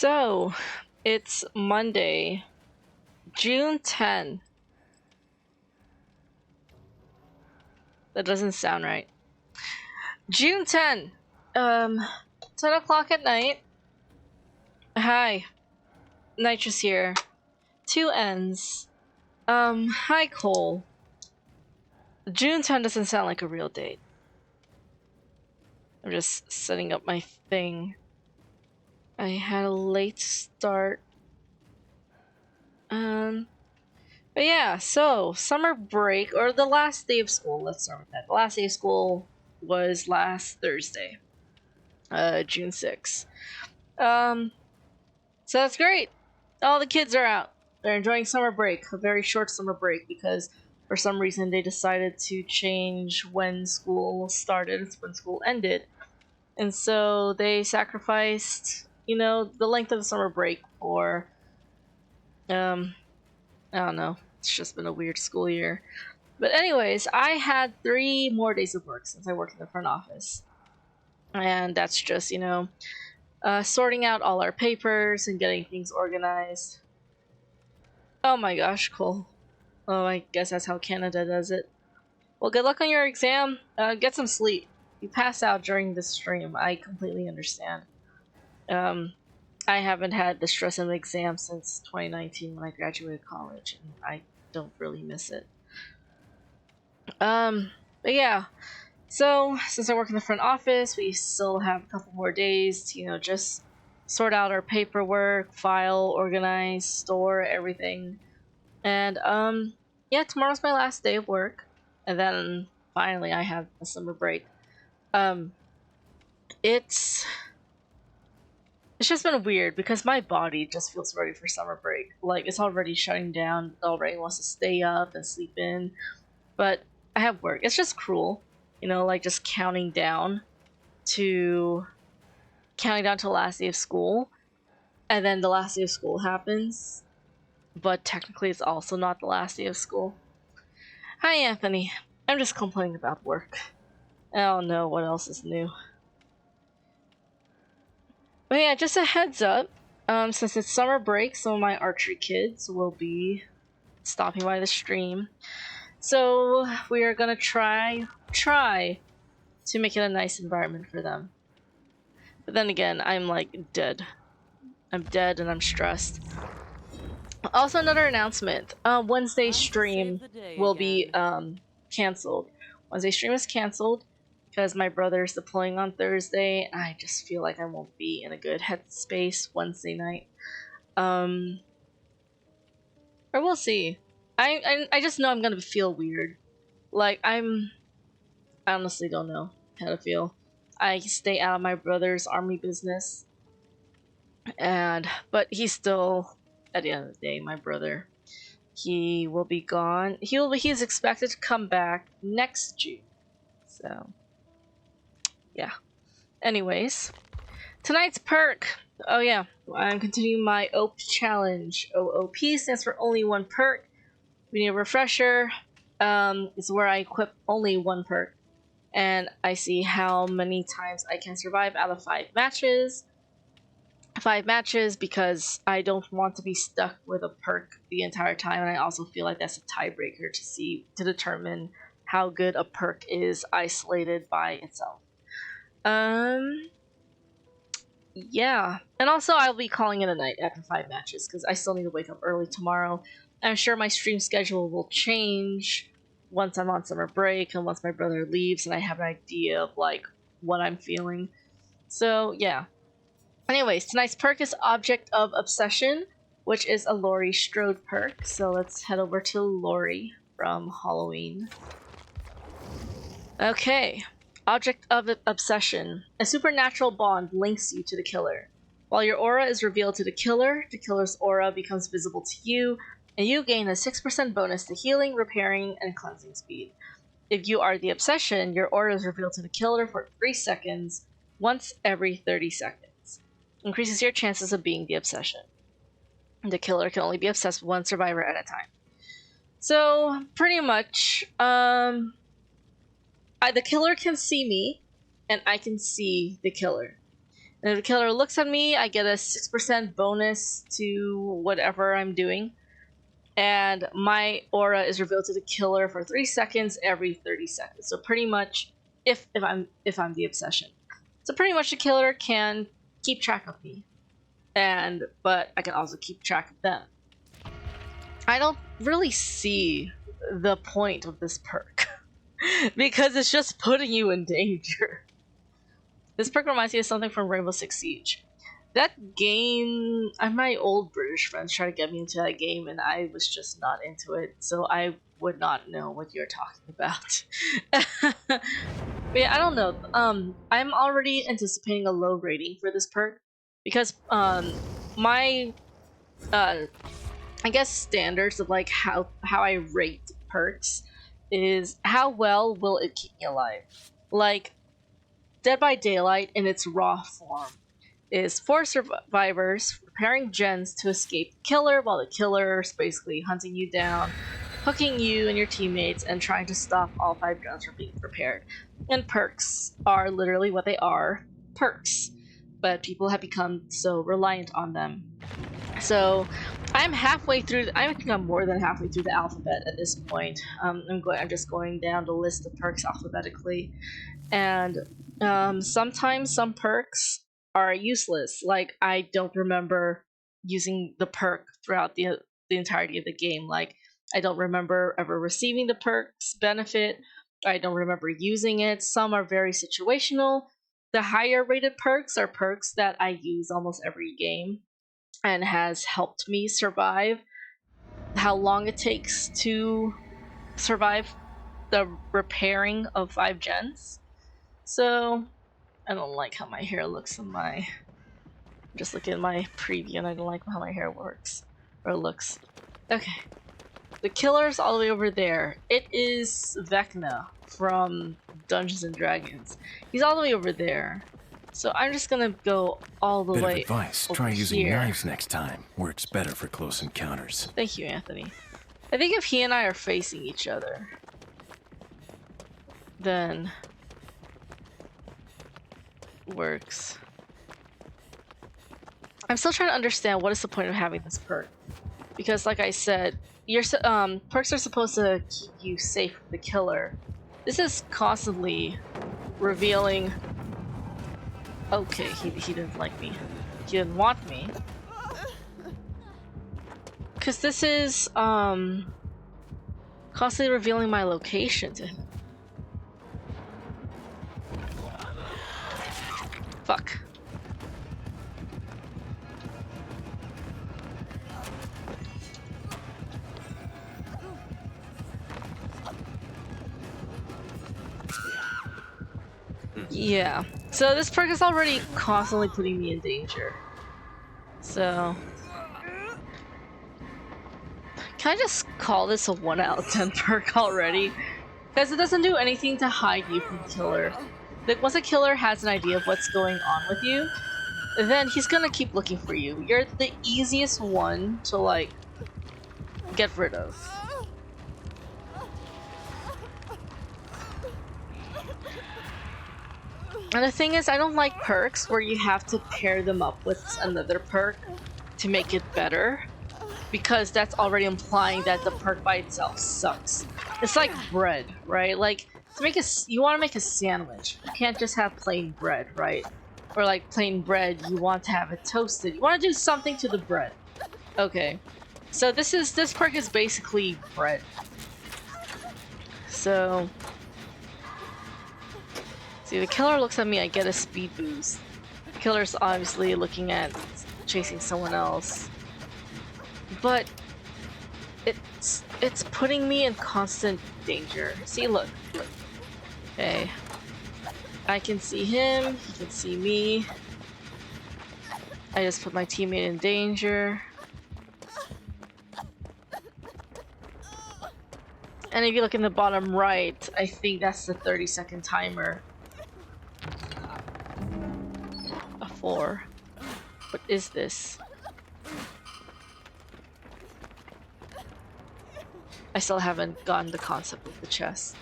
So, it's Monday, June 10. That doesn't sound right. June 10. 10 o'clock at night. Hi, Nitrous here. 2 N's. Hi Cole. June 10 doesn't sound like a real date. I'm just setting up my thing. I had a late start. But yeah, so summer break, or the last day of school, let's start with that. The last day of school was last Thursday, June 6th. So that's great. All the kids are out. They're enjoying summer break, a very short summer break, because for some reason they decided to change when school started, when school ended. And so they sacrificed, the length of the summer break for, I don't know. It's just been a weird school year. But anyways, I had 3 more days of work since I worked in the front office. And that's just, sorting out all our papers and getting things organized. Oh my gosh, Cole. Oh, I guess that's how Canada does it. Well, good luck on your exam. Get some sleep. You pass out during this stream. I completely understand. I haven't had the stress of an exam since 2019 when I graduated college, and I don't really miss it. But yeah. So, since I work in the front office, we still have a couple more days to, just sort out our paperwork, file, organize, store everything. And, yeah, tomorrow's my last day of work. And then, finally, I have a summer break. It's just been weird because my body just feels ready for summer break. Like, it's already shutting down. It already wants to stay up and sleep in. But I have work. It's just cruel. Like just counting down to the last day of school, and then the last day of school happens, but technically it's also not the last day of school. Hi, Anthony. I'm just complaining about work. I don't know what else is new. But yeah, just a heads up, since it's summer break, some of my archery kids will be stopping by the stream. So we are gonna try to make it a nice environment for them. But then again, I'm like dead. I'm dead and I'm stressed. Also, another announcement. Wednesday's stream will be canceled. Wednesday's stream is canceled because my brother's deploying on Thursday, and I just feel like I won't be in a good headspace Wednesday night. Or we'll see. I just know I'm gonna feel weird. Like I honestly don't know how to feel. I stay out of my brother's army business, but he's still, at the end of the day, my brother. He will be gone. He's expected to come back next June. So, yeah. Anyways, tonight's perk. Oh yeah, I'm continuing my OP challenge. OOP stands for only one perk. We need a refresher. It's where I equip only one perk, and I see how many times I can survive out of 5 matches. 5 matches because I don't want to be stuck with a perk the entire time, and I also feel like that's a tiebreaker to determine how good a perk is isolated by itself. Yeah, and also I'll be calling it a night after 5 matches because I still need to wake up early tomorrow. I'm sure my stream schedule will change once I'm on summer break and once my brother leaves and I have an idea of like what I'm feeling. So yeah. Anyways, tonight's perk is Object of Obsession, which is a Laurie Strode perk. So let's head over to Laurie from Halloween. Okay. Object of Obsession. A supernatural bond links you to the killer. While your aura is revealed to the killer's aura becomes visible to you, and you gain a 6% bonus to healing, repairing, and cleansing speed. If you are the obsession, your aura is revealed to the killer for 3 seconds, once every 30 seconds. Increases your chances of being the obsession. The killer can only be obsessed with one survivor at a time. So, pretty much, the killer can see me, and I can see the killer. And if the killer looks at me, I get a 6% bonus to whatever I'm doing. And my aura is revealed to the killer for 3 seconds every 30 seconds. So pretty much, if I'm the obsession, so pretty much the killer can keep track of me, but I can also keep track of them. I don't really see the point of this perk because it's just putting you in danger. This perk reminds me of something from Rainbow Six Siege. That game, my old British friends tried to get me into that game and I was just not into it, so I would not know what you're talking about. But yeah, I don't know. I'm already anticipating a low rating for this perk because my I guess standards of like how I rate perks is how well will it keep me alive. Like Dead by Daylight in its raw form is 4 survivors preparing gens to escape the killer while the killer is basically hunting you down, hooking you and your teammates, and trying to stop all 5 gens from being prepared. And perks are literally what they are, perks. But people have become so reliant on them. So I'm halfway through. I think I'm more than halfway through the alphabet at this point. I'm just going down the list of perks alphabetically, and sometimes some perks are useless. Like I don't remember using the perk throughout the entirety of the game. Like I don't remember ever receiving the perk's benefit. I don't remember using it. Some are very situational. The higher rated perks are perks that I use almost every game and has helped me survive. How long it takes to survive the repairing of 5 gens. So I don't like how my hair looks in my... Just look at my preview and I don't like how my hair works. Or looks. Okay. The killer's all the way over there. It is Vecna from Dungeons and Dragons. He's all the way over there. So I'm just gonna go all the way Bit of advice, try using knives next time. Works better for close encounters. Thank you, Anthony. I think if he and I are facing each other, then works. I'm still trying to understand what is the point of having this perk, because like I said, perks are supposed to keep you safe from the killer. This is constantly revealing. Okay, he didn't like me. He didn't want me. Cause this is constantly revealing my location to him. Fuck. Yeah. So this perk is already constantly putting me in danger. So can I just call this a 1 out of 10 perk already? Because it doesn't do anything to hide you from the killer. Like once a killer has an idea of what's going on with you, then he's gonna keep looking for you. You're the easiest one to like get rid of. And the thing is, I don't like perks where you have to pair them up with another perk to make it better, because that's already implying that the perk by itself sucks. It's like bread, right? Like to make you want to make a sandwich, you can't just have plain bread, right? Or like plain bread, you want to have it toasted. You want to do something to the bread. Okay, so this perk is basically bread. So. See, the killer looks at me, I get a speed boost. The killer's obviously looking at chasing someone else. But it's putting me in constant danger. See, look. Okay. I can see him, he can see me. I just put my teammate in danger. And if you look in the bottom right, I think that's the 30-second timer. A 4. What is this? I still haven't gotten the concept of the chest.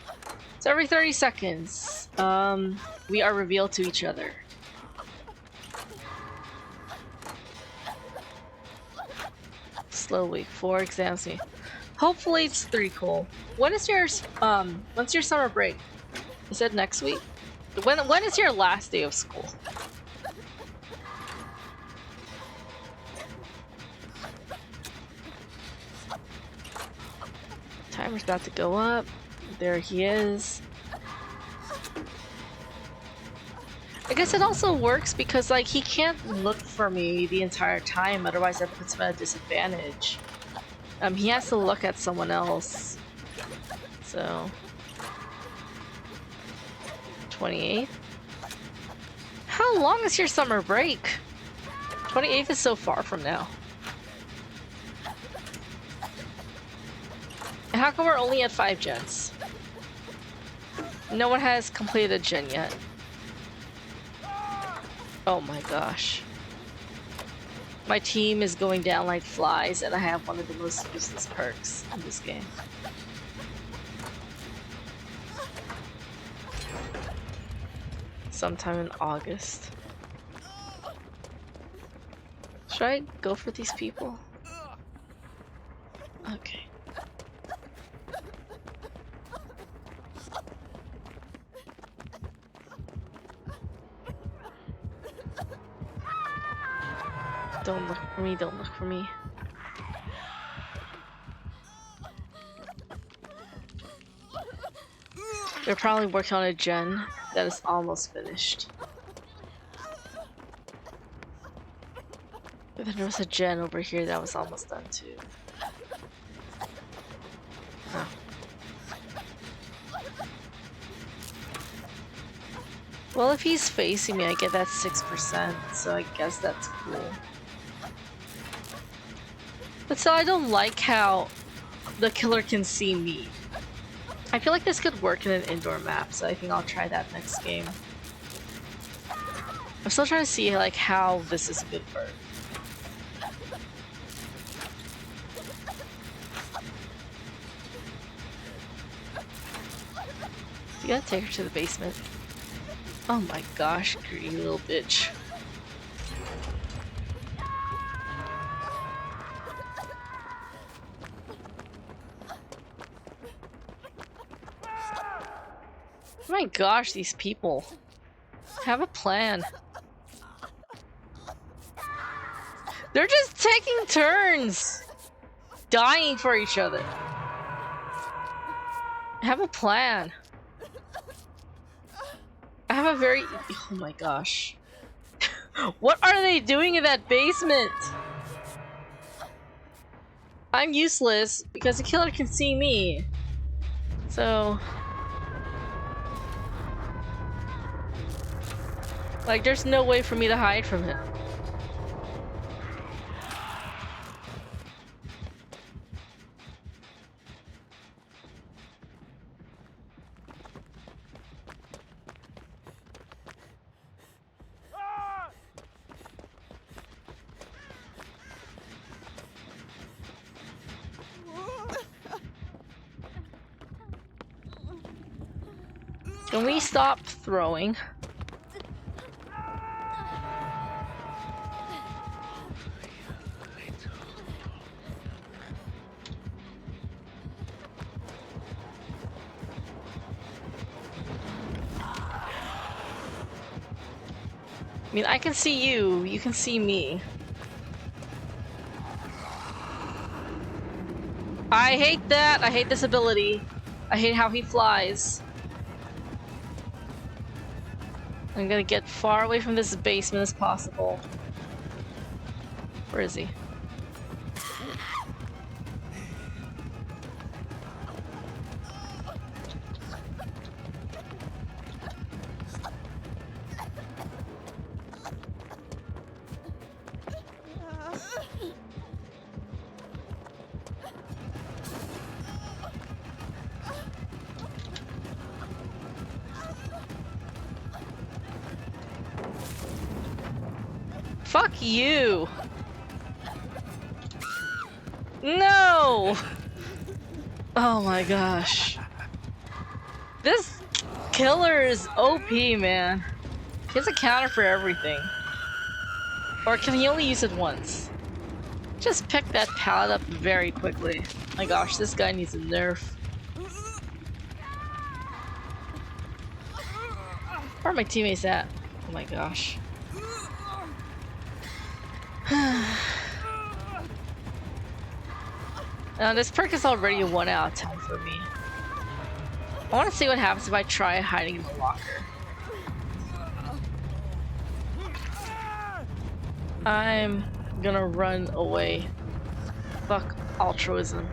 So every 30 seconds, we are revealed to each other. slow week. 4 exams me. Hopefully it's 3 cool. When's your summer break? Is it next week? When is your last day of school? Timer's about to go up. There he is. I guess it also works because like he can't look for me the entire time, otherwise that puts him at a disadvantage. He has to look at someone else. So 28th? How long is your summer break? 28th is so far from now. And how come we're only at 5 gens? No one has completed a gen yet. Oh my gosh. My team is going down like flies and I have one of the most useless perks in this game. Sometime in August. Should I go for these people? Okay. Don't look for me, don't look for me. They're probably working on a gen that is almost finished. But then there was a gen over here that was almost done too. Oh. Well, if he's facing me, I get that 6%, so I guess that's cool. But still, I don't like how the killer can see me. I feel like this could work in an indoor map, so I think I'll try that next game. I'm still trying to see like how this is good for it. You gotta take her to the basement. Oh my gosh, greedy little bitch. Oh my gosh, these people. Have a plan. They're just taking turns! Dying for each other. Have a plan. I have a very... Oh my gosh. What are they doing in that basement? I'm useless because the killer can see me. So... like, there's no way for me to hide from him. Can we stop throwing? I mean, I can see you, you can see me. I hate that! I hate this ability. I hate how he flies. I'm gonna get far away from this basement as possible. Where is he? Fuck you! No! Oh my gosh. This killer is OP, man. He has a counter for everything. Or can he only use it once? Just pick that pallet up very quickly. My gosh, this guy needs a nerf. Where are my teammates at? Oh my gosh. This perk is already a 1 out of 10 for me. I want to see what happens if I try hiding in the locker. I'm gonna run away. Fuck altruism.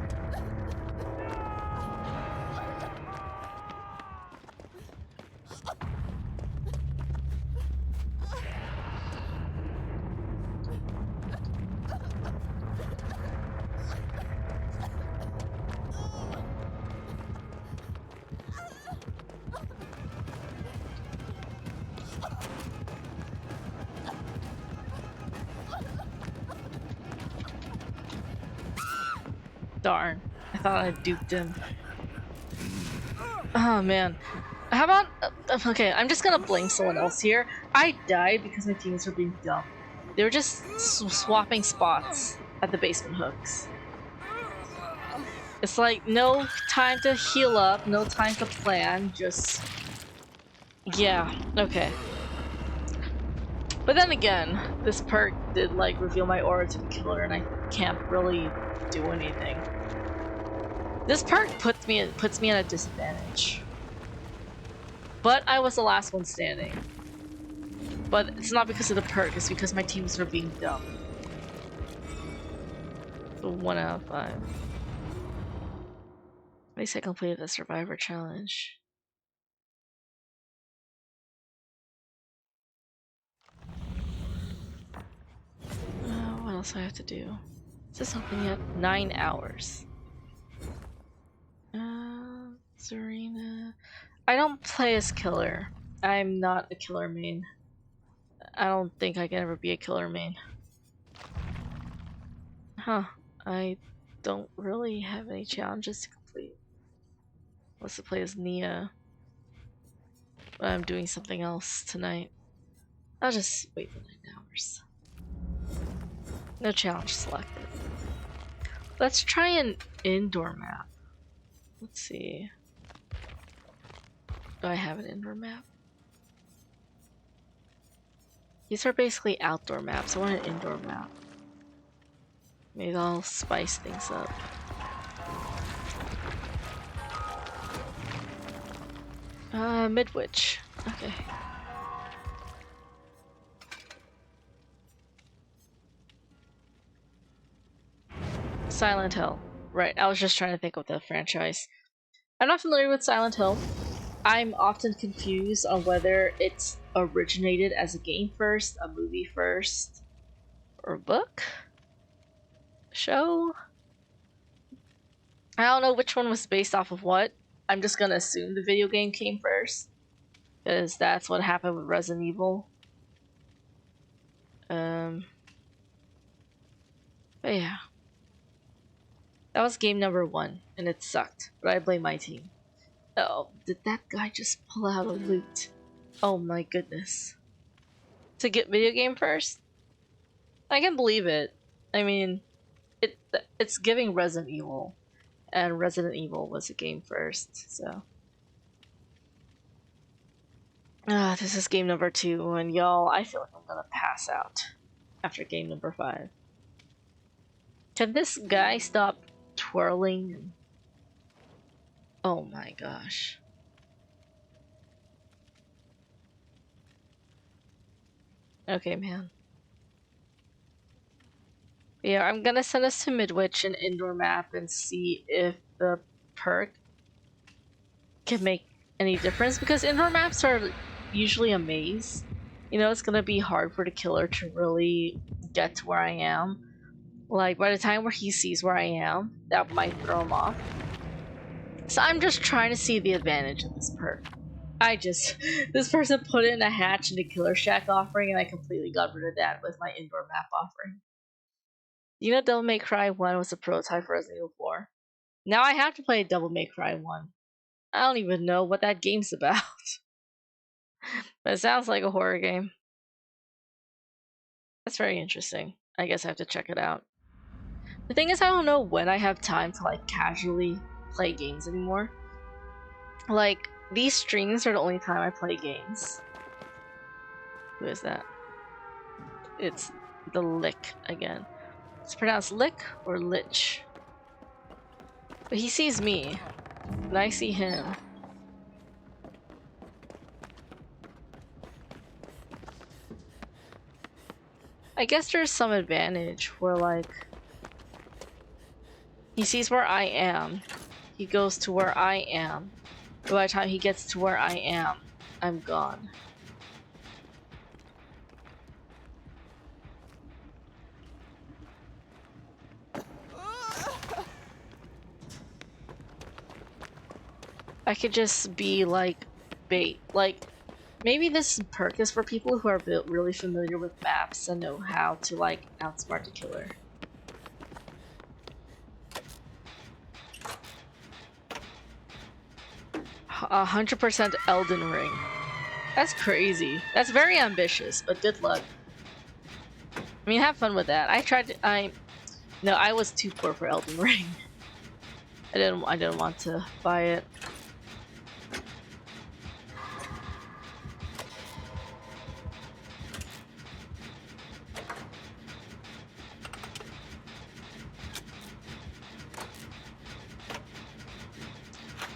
Darn. I thought I duped him. Oh man. How about... okay, I'm just gonna blame someone else here. I died because my teammates were being dumb. They were just swapping spots at the basement hooks. It's like, no time to heal up, no time to plan, just... yeah, okay. But then again, this perk did like reveal my aura to the killer and I can't really do anything. This perk puts me at a disadvantage. But I was the last one standing. But it's not because of the perk, it's because my teams were being dumb. So 1 out of 5. At least I completed the Survivor Challenge. What else do I have to do? Is this something yet? 9 hours. Serena. I don't play as killer. I'm not a killer main. I don't think I can ever be a killer main. Huh. I don't really have any challenges to complete. Let's play as Nia. But I'm doing something else tonight. I'll just wait for 9 hours. No challenge selected. Let's try an indoor map. Let's see. Do I have an indoor map? These are basically outdoor maps. I want an indoor map. Maybe I'll spice things up. Midwich. Okay. Silent Hill. Right, I was just trying to think of the franchise. I'm not familiar with Silent Hill. I'm often confused on whether it's originated as a game first, a movie first, or a book? Show? I don't know which one was based off of what. I'm just gonna assume the video game came first. Because that's what happened with Resident Evil. But yeah. That was game number 1, and it sucked, but I blame my team. Oh, did that guy just pull out a loot? Oh my goodness. To get video game first? I can believe it. I mean, it's giving Resident Evil, and Resident Evil was a game first, so. This is game number 2, and y'all, I feel like I'm gonna pass out after game number 5. Can this guy stop twirling? Oh my gosh. Okay, man. Yeah, I'm gonna send us to Midwich, an indoor map, and see if the perk can make any difference, because indoor maps are usually a maze. You know, it's gonna be hard for the killer to really get to where I am. Like, by the time where he sees where I am, that might throw him off. So I'm just trying to see the advantage of this perk. This person put in a hatch in the Killer Shack offering, and I completely got rid of that with my indoor map offering. You know, Devil May Cry 1 was a prototype for Resident Evil 4. Now I have to play Devil May Cry 1. I don't even know what that game's about. But it sounds like a horror game. That's very interesting. I guess I have to check it out. The thing is, I don't know when I have time to like casually play games anymore. Like, these streams are the only time I play games. Who is that? It's the Lick again. It's pronounced Lick or Lich. But he sees me, and I see him. I guess there's some advantage where, like, he sees where I am, he goes to where I am, but by the time he gets to where I am, I'm gone. I could just be like bait. Like, maybe this perk is for people who are really familiar with maps and know how to like outsmart the killer. 100% Elden Ring. That's crazy. That's very ambitious, but good luck. I mean, have fun with that. No, I was too poor for Elden Ring. I didn't want to buy it.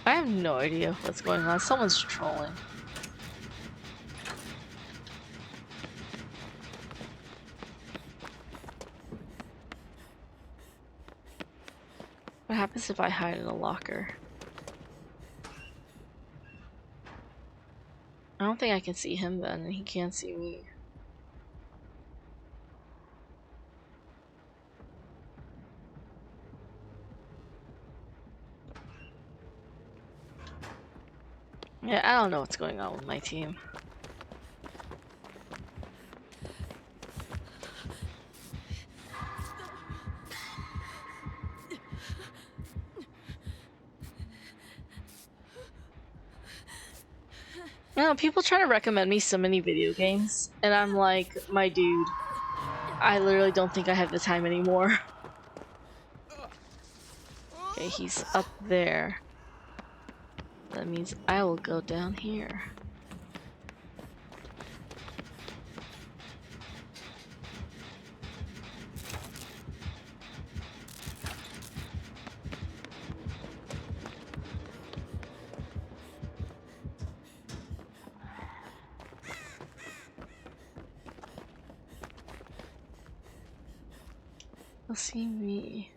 I have no idea what's going on. Someone's trolling. What happens if I hide in a locker? I don't think I can see him then, and he can't see me. Yeah, I don't know what's going on with my team. You know, people try to recommend me so many video games, and I'm like, my dude, I literally don't think I have the time anymore. Okay, he's up there. That means I will go down here. He'll see me.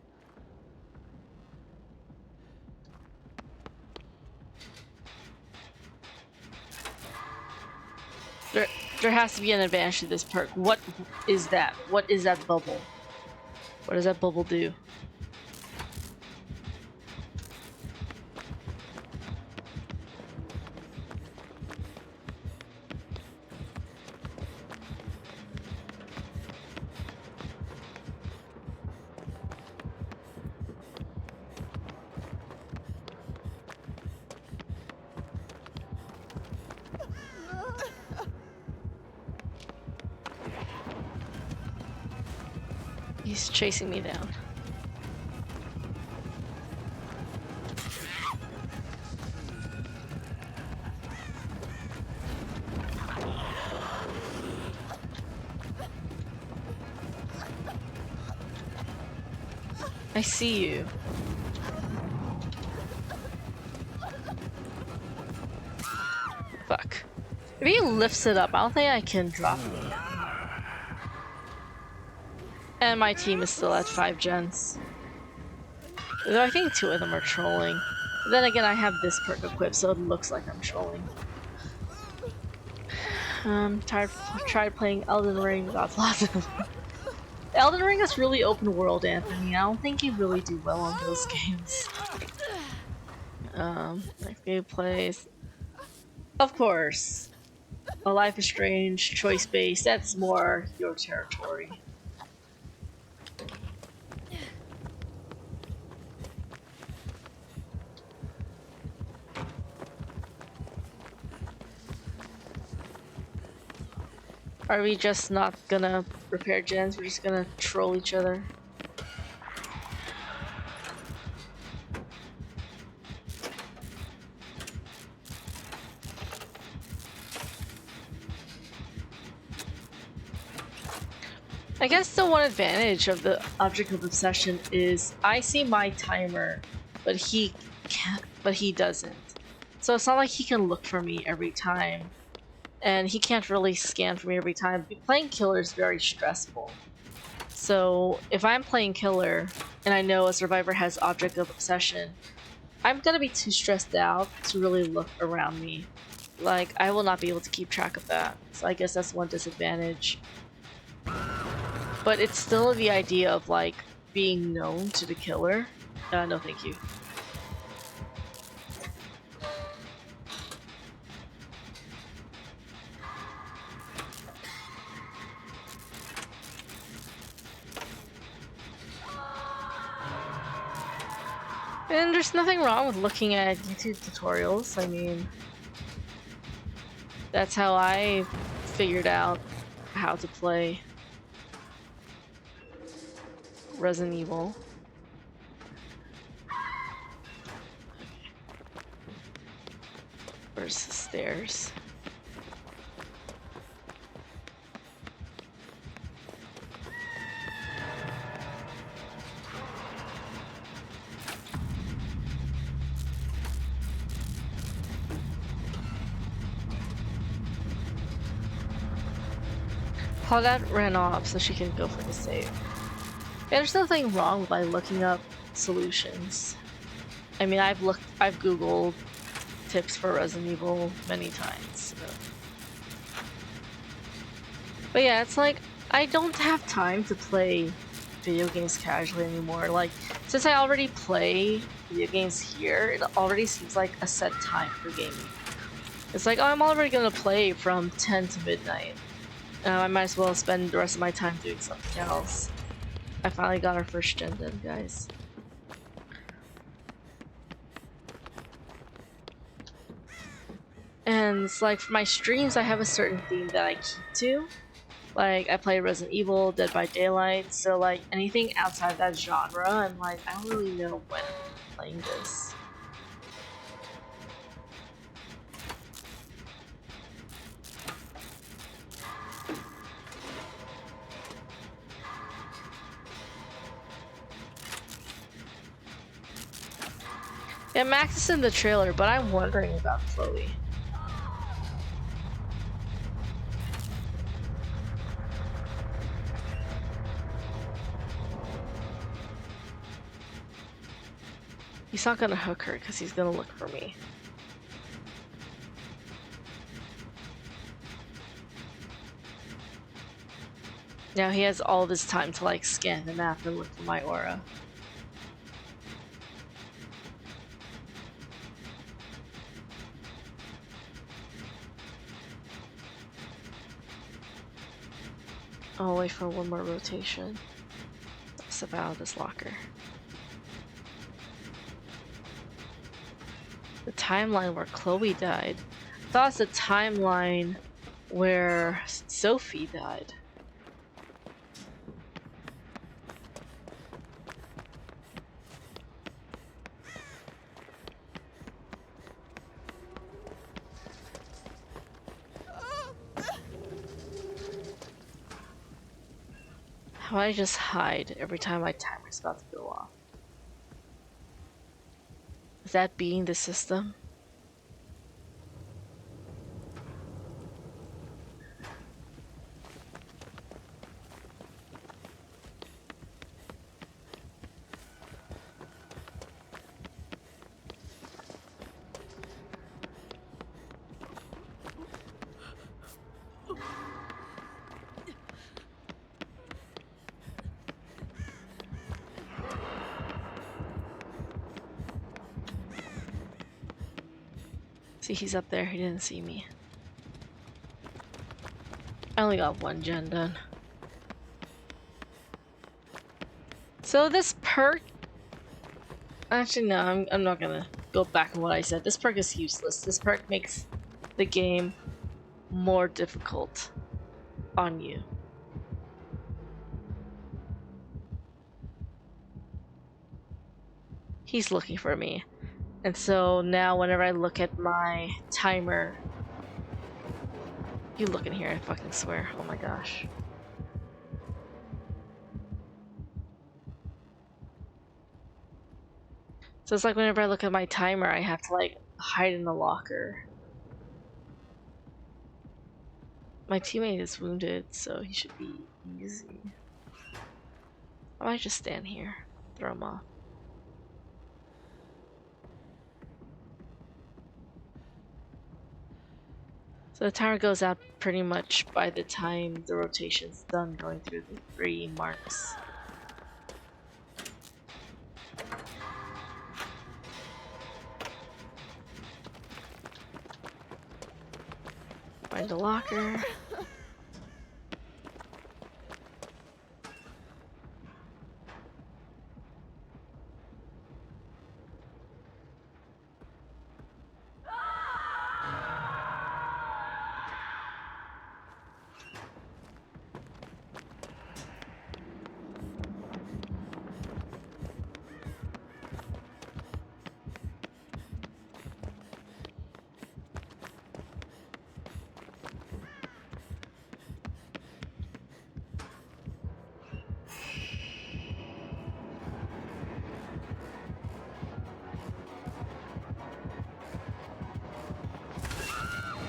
There has to be an advantage to this perk. What is that? What is that bubble? What does that bubble do? He's chasing me down. I see you. Fuck. If he lifts it up, I don't think I can drop it. And my team is still at 5 gens. Though I think 2 of them are trolling. But then again, I have this perk equipped, so it looks like I'm trolling. Tried playing Elden Ring, got lost. Elden Ring is really open world, Anthony. I don't think you really do well on those games. Like gameplays. Of course. A Life is Strange, choice-based, that's more your territory. Are we just not gonna repair gens? We're just gonna troll each other? I guess the one advantage of the object of obsession is I see my timer, but he can't, but he doesn't. So it's not like he can look for me every time, and he can't really scan for me every time. Playing killer is very stressful. So if I'm playing killer and I know a survivor has object of obsession, I'm gonna be too stressed out to really look around me. Like, I will not be able to keep track of that. So I guess that's one disadvantage. But it's still the idea of, like, being known to the killer. No thank you. And there's nothing wrong with looking at YouTube tutorials. I mean, that's how I figured out how to play Resident Evil. Where's the stairs? Claudette ran off so she can go for the save. Yeah, there's nothing wrong by looking up solutions. I mean, I've googled tips for Resident Evil many times. So. But yeah, it's like, I don't have time to play video games casually anymore. Like, since I already play video games here, it already seems like a set time for gaming. It's like, oh, I'm already gonna play from 10 to midnight. I might as well spend the rest of my time doing something else. I finally got our first gen done, guys. And it's like, for my streams, I have a certain theme that I keep to. Like, I play Resident Evil, Dead by Daylight, so like, anything outside that genre, I'm like, I don't really know when I'm playing this. Yeah, Max is in the trailer, but I'm wondering about Chloe. He's not gonna hook her because he's gonna look for me. Now he has all this time to like scan the map and look for my aura. I'll wait for one more rotation. Let's step out of this locker. The timeline where Chloe died. I thought it's the timeline where Sophie died. How do I just hide every time my timer's about to go off? Is that being the system? See, he's up there. He didn't see me. I only got one gen done. So this perk... Actually, no, I'm not gonna go back on what I said. This perk is useless. This perk makes the game more difficult on you. He's looking for me. And so now whenever I look at my timer... You look in here, I fucking swear. Oh my gosh. So it's like whenever I look at my timer, I have to like hide in the locker. My teammate is wounded, so he should be easy. I might just stand here, throw him off. So the timer goes out pretty much by the time the rotation's done going through the 3 marks. Find the locker.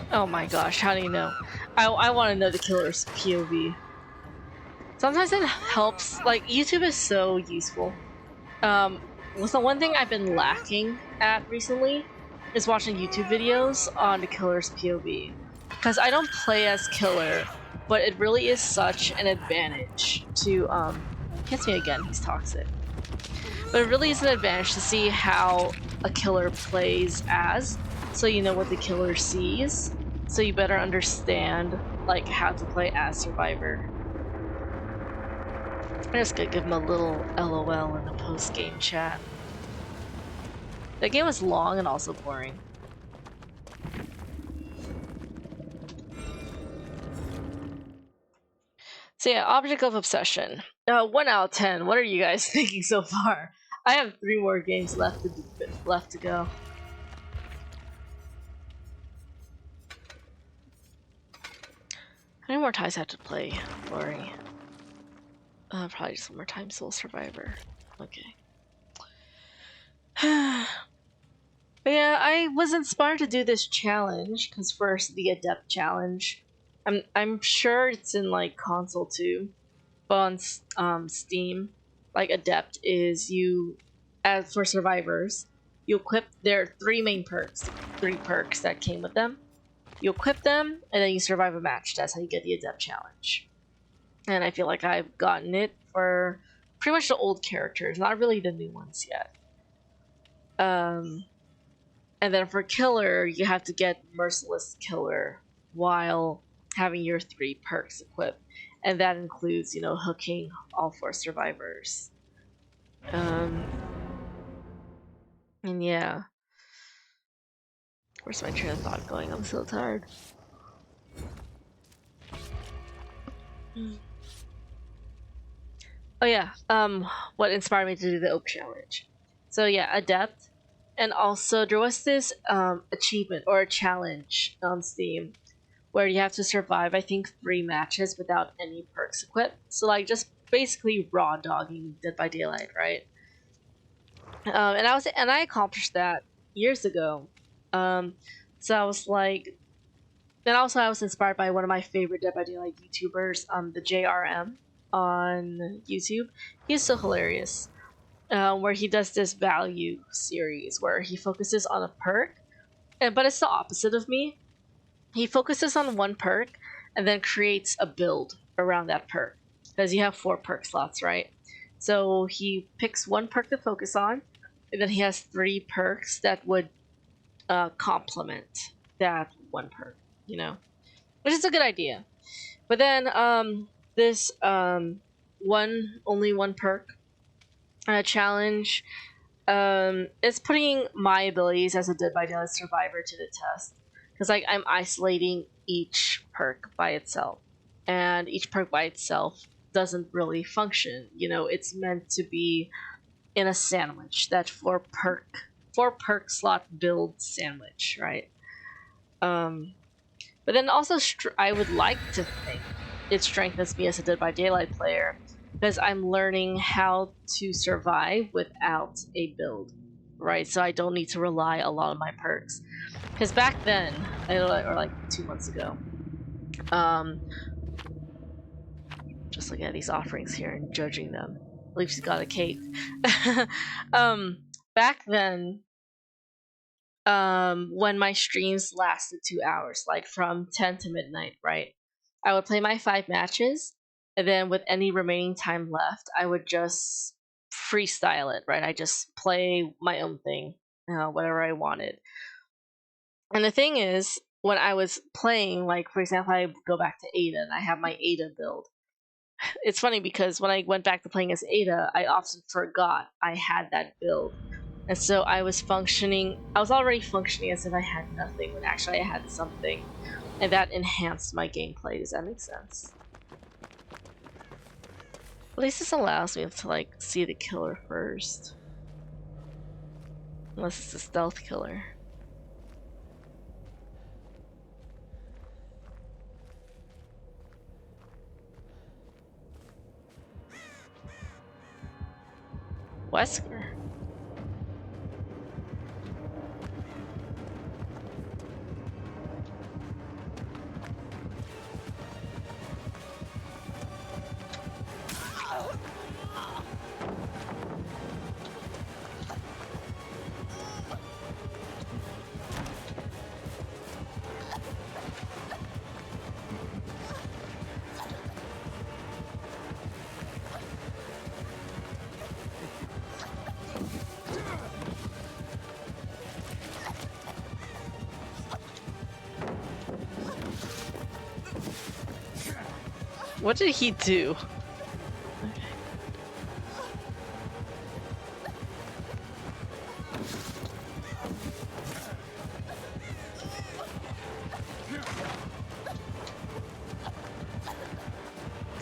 Oh my gosh, how do you know? I want to know the killer's POV. Sometimes it helps, like, YouTube is so useful. What's the one thing I've been lacking at recently is watching YouTube videos on the killer's POV. Because I don't play as killer, but it really is such an advantage to, hits me again, he's toxic. But it really is an advantage to see how a killer plays as, so you know what the killer sees, so you better understand like how to play as survivor. I'm just gonna give him a little LOL in the post-game chat. The game was long and also boring. So yeah, Object of Obsession. 1 out of 10. What are you guys thinking so far? I have 3 more games left to go. How many more times I have to play Glory? Probably just one more time. Soul Survivor. Okay. But yeah, I was inspired to do this challenge because first the Adept challenge. I'm sure it's in like console too, but on Steam, like Adept is you, as for survivors, you equip their 3 main perks, 3 perks that came with them. You equip them, and then you survive a match. That's how you get the Adept challenge. And I feel like I've gotten it for pretty much the old characters, not really the new ones yet. And then for Killer, you have to get Merciless Killer while having your 3 perks equipped. And that includes, you know, hooking all 4 survivors. And yeah. Where's my train of thought going? I'm so tired. Oh yeah, what inspired me to do the Oak Challenge. So yeah, Adept. And also there was this achievement or a challenge on Steam where you have to survive, I think, 3 matches without any perks equipped. So like just basically raw dogging Dead by Daylight, right? And I accomplished that years ago. So I was like, and also I was inspired by one of my favorite Dead by Daylight YouTubers, the JRM on YouTube. He's so hilarious. Where he does this value series where he focuses on a perk, but it's the opposite of me. He focuses on one perk and then creates a build around that perk because you have 4 perk slots, right? So he picks one perk to focus on, and then he has 3 perks that would complement that one perk, you know, which is a good idea. But then this only one perk challenge is putting my abilities as a Dead by Daylight survivor to the test, because like I'm isolating each perk by itself, and each perk by itself doesn't really function. You know, it's meant to be in a sandwich, that 4 perk slot build sandwich, right? But then also I would like to think it strengthens me as a Dead by Daylight player, because I'm learning how to survive without a build. right? So I don't need to rely a lot on my perks. Because back then, or like 2 months ago, just looking at these offerings here and judging them. I believe she's got a cape. Back then, when my streams lasted 2 hours, like from 10 to midnight, right? I would play my 5 matches, and then with any remaining time left, I would just freestyle it, right? I just play my own thing, whatever I wanted. And the thing is, when I was playing, like for example, I go back to Ada and I have my Ada build. It's funny because when I went back to playing as Ada, I often forgot I had that build. And so I was already functioning as if I had nothing when actually I had something. And that enhanced my gameplay. Does that make sense? At least this allows me to like see the killer first. Unless it's a stealth killer. Wesker. What did he do? Okay.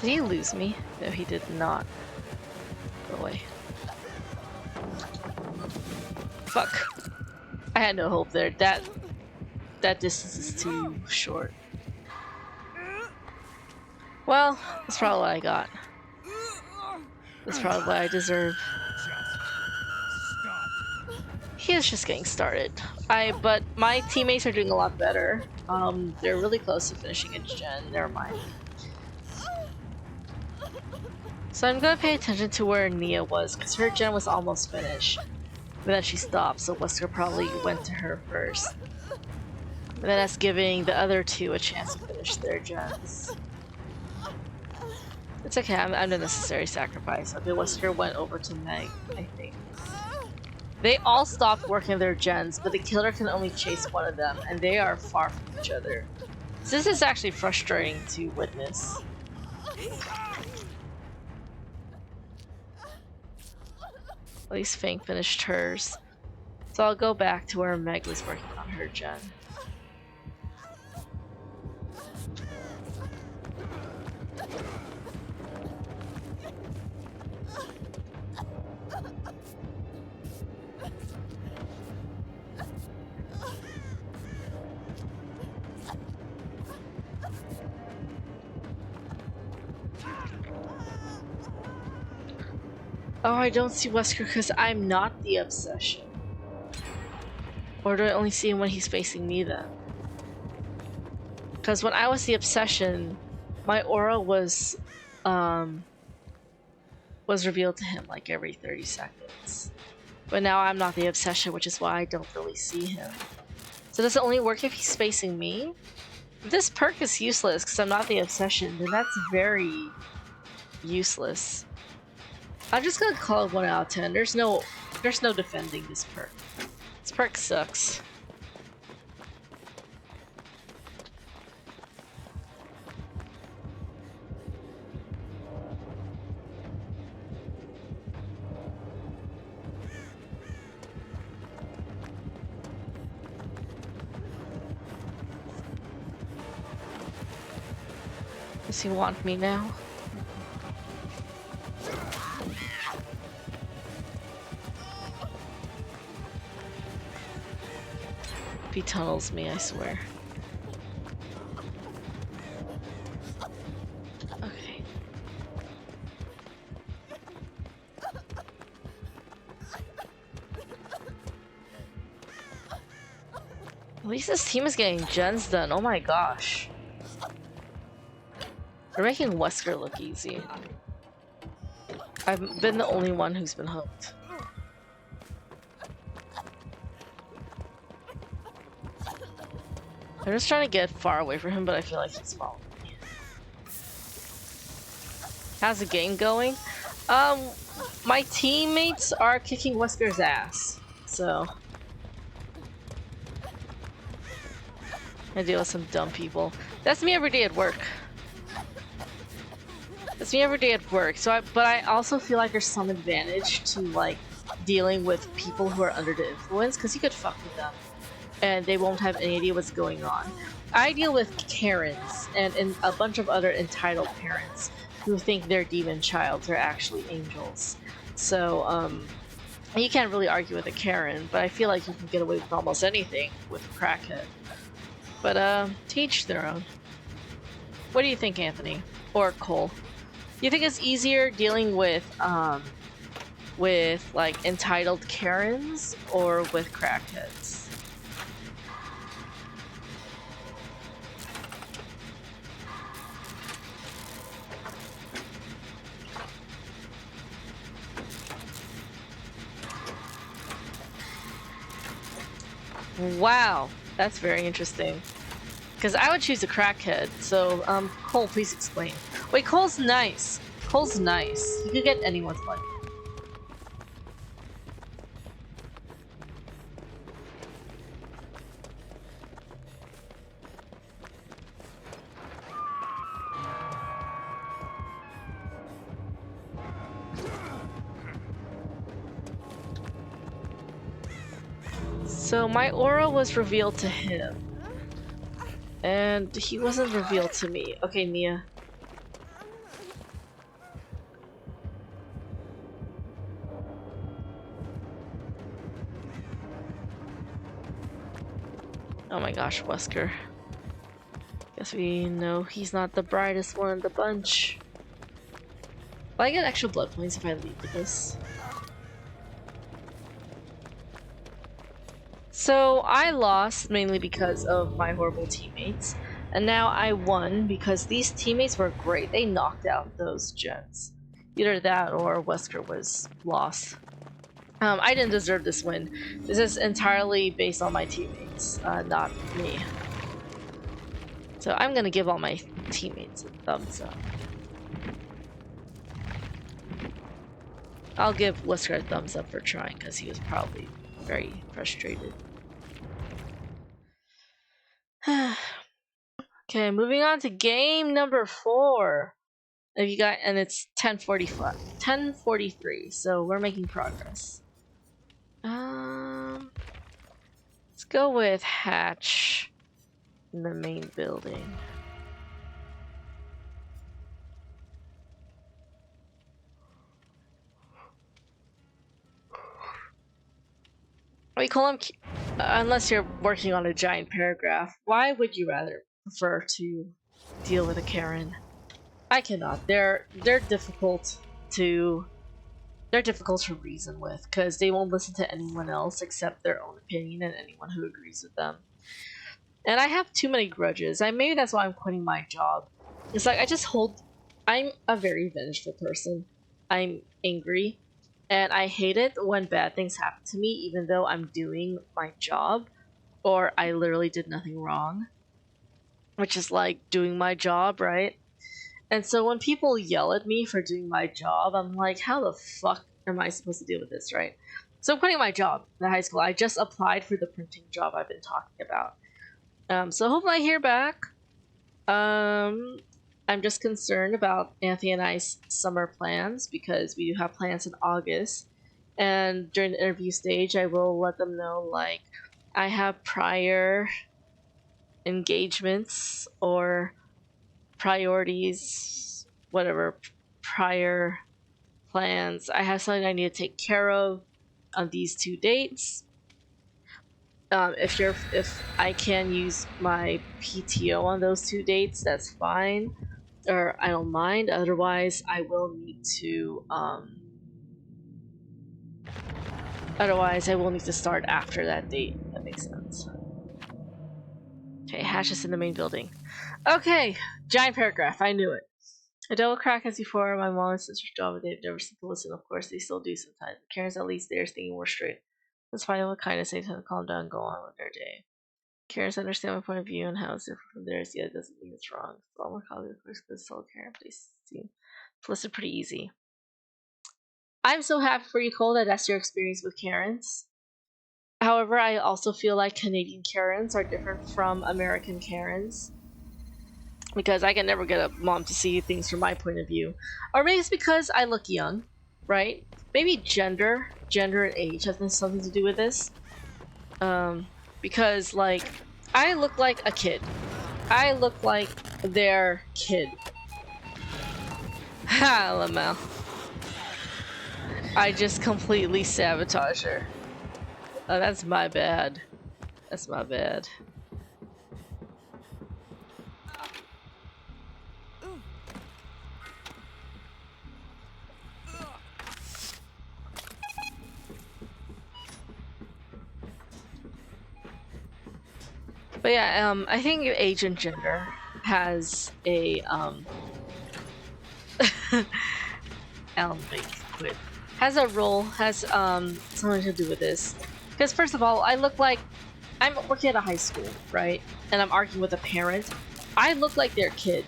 Did he lose me? No, he did not. Go away. Fuck. I had no hope there. That distance is too short. Well, that's probably what I got. That's probably what I deserve. He is just getting started. But my teammates are doing a lot better. They're really close to finishing a gen. Never mind. So I'm gonna pay attention to where Nia was, because her gen was almost finished. But then she stopped, so Wesker probably went to her first. And then that's giving the other two a chance to finish their gens. It's okay, I'm the necessary sacrifice. Okay, Wesker went over to Meg, I think. They all stopped working their gens, but the killer can only chase one of them, and they are far from each other. So this is actually frustrating to witness. At least Fang finished hers. So I'll go back to where Meg was working on her gen. Oh, I don't see Wesker because I'm not the obsession. Or do I only see him when he's facing me then? Because when I was the obsession, my aura was revealed to him like every 30 seconds. But now I'm not the obsession, which is why I don't really see him. So does it only work if he's facing me? If this perk is useless because I'm not the obsession, then that's very useless. I'm just gonna call it 1 out of 10. There's no defending this perk. This perk sucks. Does he want me now? He tunnels me, I swear. Okay. At least this team is getting gens done. Oh my gosh. We're making Wesker look easy. I've been the only one who's been hooked. I'm just trying to get far away from him, but I feel like he's following me. How's the game going? My teammates are kicking Wesker's ass, so I deal with some dumb people. That's me every day at work. That's me every day at work. But I also feel like there's some advantage to like dealing with people who are under the influence, because you could fuck with them and they won't have any idea what's going on. I deal with Karens and a bunch of other entitled parents who think their demon childs are actually angels. So you can't really argue with a Karen, but I feel like you can get away with almost anything with a crackhead. But to each their own. What do you think, Anthony? Or Cole? Do you think it's easier dealing with like entitled Karens or with crackheads? Wow, that's very interesting. Because I would choose a crackhead, so, Cole, please explain. Wait, Cole's nice. Cole's nice. You could get anyone's money. So my aura was revealed to him. And he wasn't revealed to me. Okay, Mia. Oh my gosh, Wesker. Guess we know he's not the brightest one in the bunch. Will I get extra blood points if I leave with this? So I lost mainly because of my horrible teammates, and now I won because these teammates were great. They knocked out those gens. Either that or Wesker was lost. I didn't deserve this win. This is entirely based on my teammates, not me. So I'm gonna give all my teammates a thumbs up. I'll give Wesker a thumbs up for trying because he was probably very frustrated. Okay, moving on to game number 4. If you got, and it's 10:43, so we're making progress. Let's go with Hatch in the main building. Wait, Colum, unless you're working on a giant paragraph, why would you rather prefer to deal with a Karen? I cannot. They're difficult to reason with because they won't listen to anyone else except their own opinion and anyone who agrees with them. And I have too many grudges. Maybe that's why I'm quitting my job. It's like I'm a very vengeful person. I'm angry. And I hate it when bad things happen to me, even though I'm doing my job, or I literally did nothing wrong. Which is like doing my job, right? And so when people yell at me for doing my job, I'm like, how the fuck am I supposed to deal with this, right? So I'm quitting my job in high school. I just applied for the printing job I've been talking about. So hopefully I hear back. I'm just concerned about Anthony and I's summer plans because we do have plans in August. And during the interview stage, I will let them know, like, I have prior engagements or priorities, whatever, prior plans. I have something I need to take care of on these 2 dates. If I can use my PTO on those 2 dates, that's fine, or I don't mind. Otherwise, I will need to start after that date. If that makes sense. Okay, Hash is in the main building. Okay, giant paragraph. I knew it. A double crack as before. My mom and sister's job, they've never seemed to listen. Of course, they still do sometimes. Karen's at least there, thinking we're straight. Despite what kindness, they tend to calm down and go on with their day. Karen's understand my point of view and how it's different from theirs, yet it doesn't mean it's wrong. So all my colleagues, of course, could tell Karen, but they seem to listen pretty easy. I'm so happy for you, Cole, that that's your experience with Karens. However, I also feel like Canadian Karens are different from American Karens. Because I can never get a mom to see things from my point of view. Or maybe it's because I look young, right? Maybe gender and age has something to do with this. Because, like, I look like a kid. I look like their kid. Ha, lmao. I just completely sabotage her. Oh, that's my bad. That's my bad. But yeah, I think age and gender has a Alan Wake quit. Has a role, has something to do with this. Because first of all, I look like I'm working at a high school, right? And I'm arguing with a parent. I look like their kid.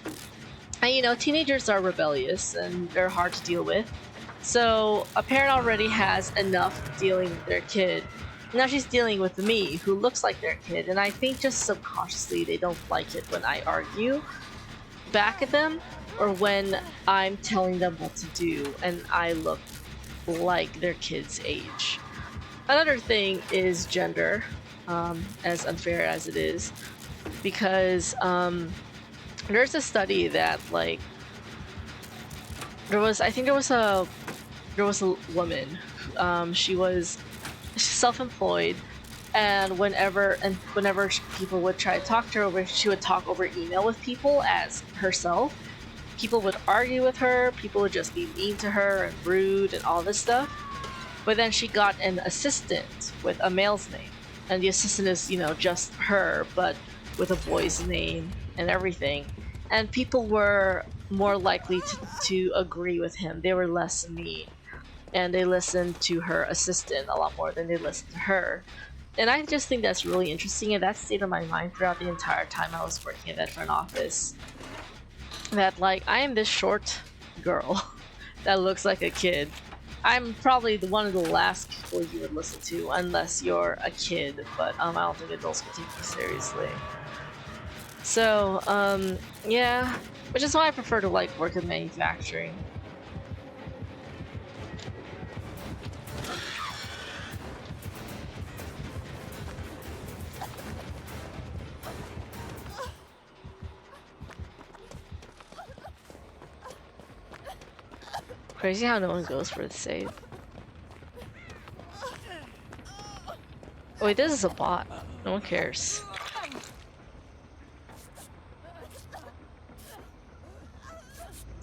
And you know, teenagers are rebellious and they're hard to deal with. So a parent already has enough dealing with their kid. Now she's dealing with me, who looks like their kid, and I think just subconsciously they don't like it when I argue back at them or when I'm telling them what to do and I look like their kid's age. Another thing is gender, as unfair as it is, because there's a study that like there was a woman, she was self-employed, and whenever people would try to talk to her, she would talk over email with people as herself. People would argue with her, people would just be mean to her and rude and all this stuff. But then she got an assistant with a male's name, and the assistant is, you know, just her but with a boy's name and everything, and people were more likely to agree with him. They were less mean, and they listened to her assistant a lot more than they listened to her. And I just think that's really interesting, and that stayed on my mind throughout the entire time I was working at that front office. That, like, I am this short girl that looks like a kid. I'm probably one of the last people you would listen to unless you're a kid, but I don't think adults can take me seriously. So, yeah, which is why I prefer to, like, work in manufacturing. Crazy how no one goes for the save. Oh wait, this is a bot. No one cares.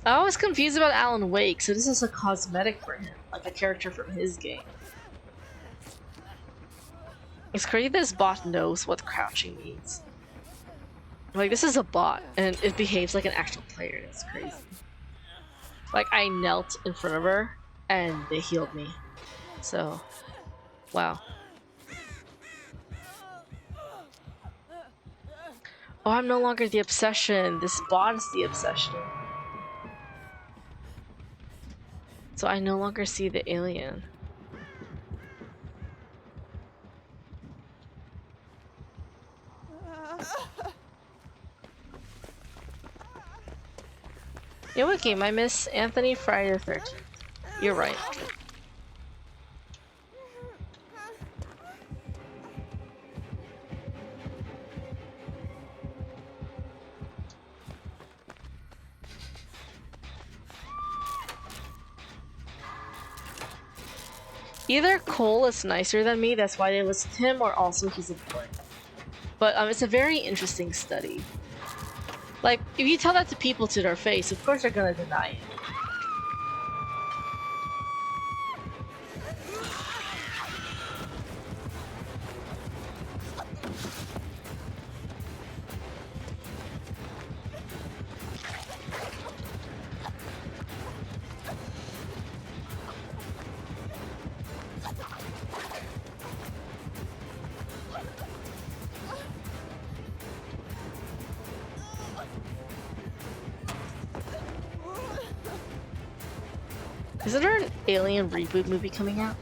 I was confused about Alan Wake, so this is a cosmetic for him, like a character from his game. It's crazy this bot knows what crouching means. Like, this is a bot, and it behaves like an actual player. That's crazy. Like, I knelt in front of her, and they healed me. So, wow. Oh, I'm no longer the obsession. This bot is the obsession. So I no longer see the alien. You know what game I miss? Anthony, Friday the 13th. You're right. Either Cole is nicer than me, that's why they listen to him, or also he's a boy. But it's a very interesting study. Like, if you tell that to people to their face, of course they're gonna deny it. Isn't there an Alien reboot movie coming out?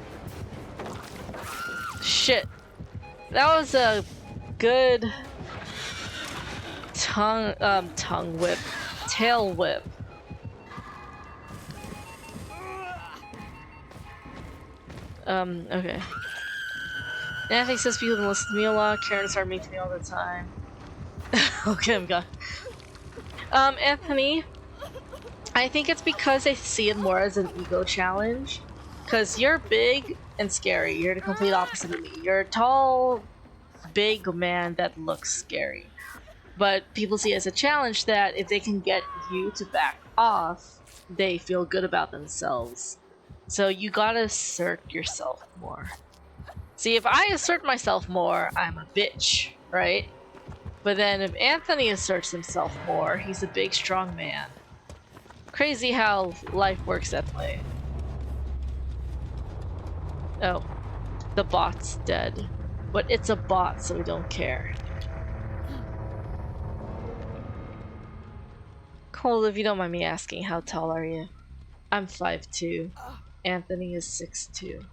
Shit. That was a good tongue whip. Tail whip. Okay. Anthony says people don't listen to me a lot. Karen's are mean to me all the time. Okay, I'm gone. Anthony, I think it's because I see it more as an ego challenge. Because you're big and scary. You're the complete opposite of me. You're a tall, big man that looks scary. But people see it as a challenge that if they can get you to back off, they feel good about themselves. So you gotta assert yourself more. See, if I assert myself more, I'm a bitch, right? But then if Anthony asserts himself more, he's a big, strong man. Crazy how life works that way. Oh, the bot's dead. But it's a bot, so we don't care. Cole, if you don't mind me asking, how tall are you? I'm 5'2". Anthony is 6'2".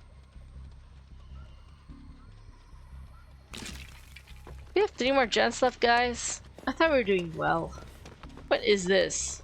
We have 3 more gens left, guys. I thought we were doing well. What is this?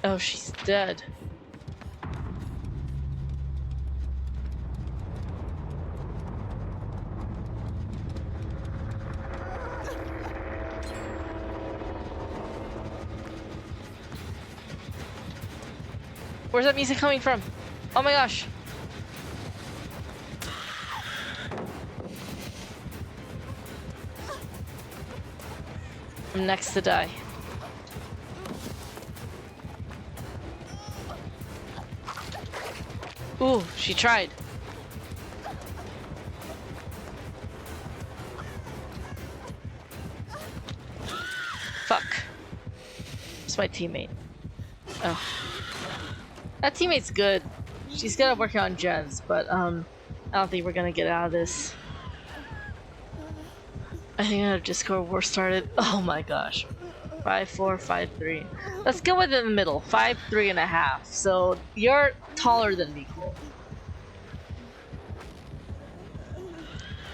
Oh, she's dead. Where's that music coming from? Oh my gosh. I'm next to die. Ooh, she tried. Fuck. It's my teammate. Oh. That teammate's good. She's good at working on gens, but I don't think we're gonna get out of this. I think our Discord war started. Oh my gosh. 5'4", 5'3". Let's go with it in the middle. 5'3.5". So you're taller than me, Cole.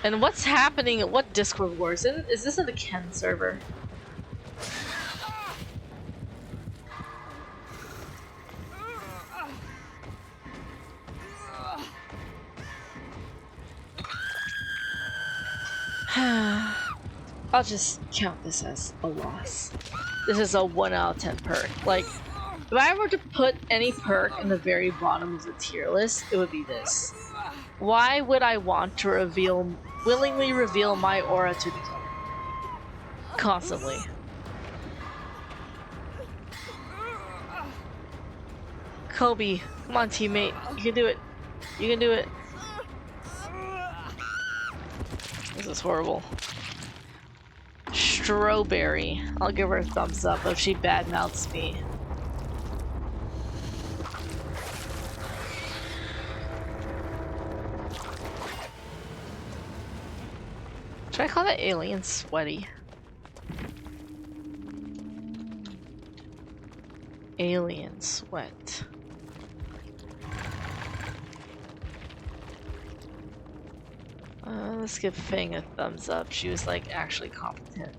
And what's happening? What Discord war is it? Is this in the Ken server? I'll just count this as a loss. This is a 1 out of 10 perk. Like, if I were to put any perk in the very bottom of the tier list, it would be this. Why would I want to willingly reveal my aura to the game? Constantly. Kobe, come on teammate, you can do it. You can do it. This is horrible. Strawberry. I'll give her a thumbs up if she badmouths me. Should I call that alien sweaty? Alien sweat. Let's give Fang a thumbs up. She was like actually competent.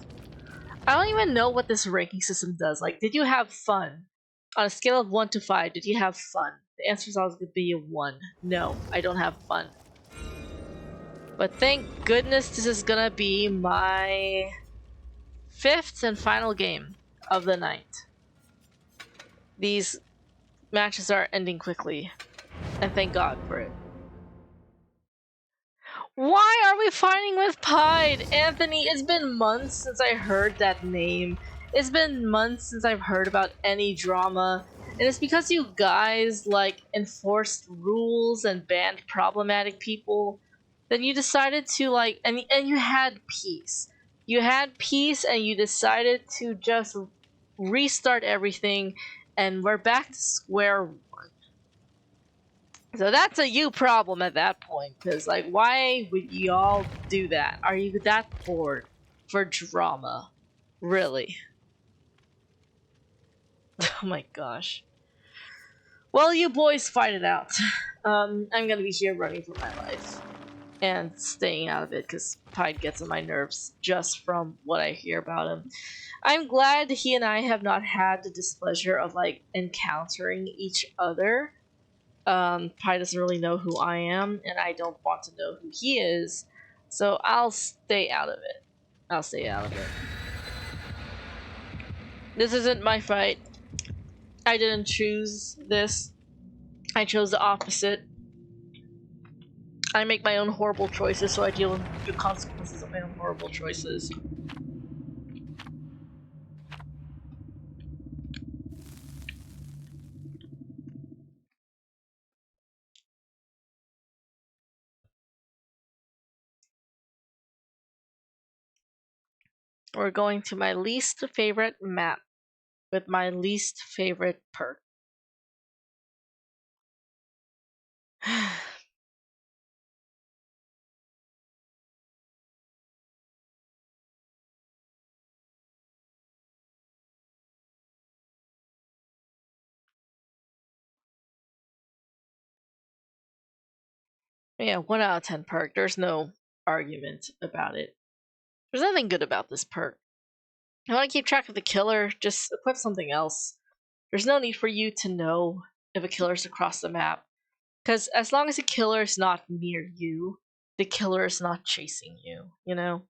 I don't even know what this ranking system does. Like, did you have fun? On a scale of 1 to 5, did you have fun? The answer is always going to be a 1. No, I don't have fun. But thank goodness this is gonna be my 5th and final game of the night. These matches are ending quickly, and thank God for it. Why are we fighting with Pied? Anthony, it's been months since I heard that name. It's been months since I've heard about any drama. And it's because you guys like enforced rules and banned problematic people. Then you decided to like, and you had peace. You had peace, and you decided to just restart everything, and we're back to square one. So that's a you problem at that point, because like, why would y'all do that? Are you that bored for drama? Really? Oh my gosh. Well, you boys fight it out. I'm gonna be here running for my life and staying out of it because Pied gets on my nerves just from what I hear about him. I'm glad he and I have not had the displeasure of like encountering each other. Pied doesn't really know who I am, and I don't want to know who he is, so I'll stay out of it. I'll stay out of it. This isn't my fight. I didn't choose this. I chose the opposite. I make my own horrible choices, so I deal with the consequences of my own horrible choices. We're going to my least favorite map with my least favorite perk. Yeah, 1 out of 10 perk. There's no argument about it. There's nothing good about this perk. You want to keep track of the killer, just equip something else. There's no need for you to know if a killer's across the map. Because as long as the killer is not near you, the killer is not chasing you, you know?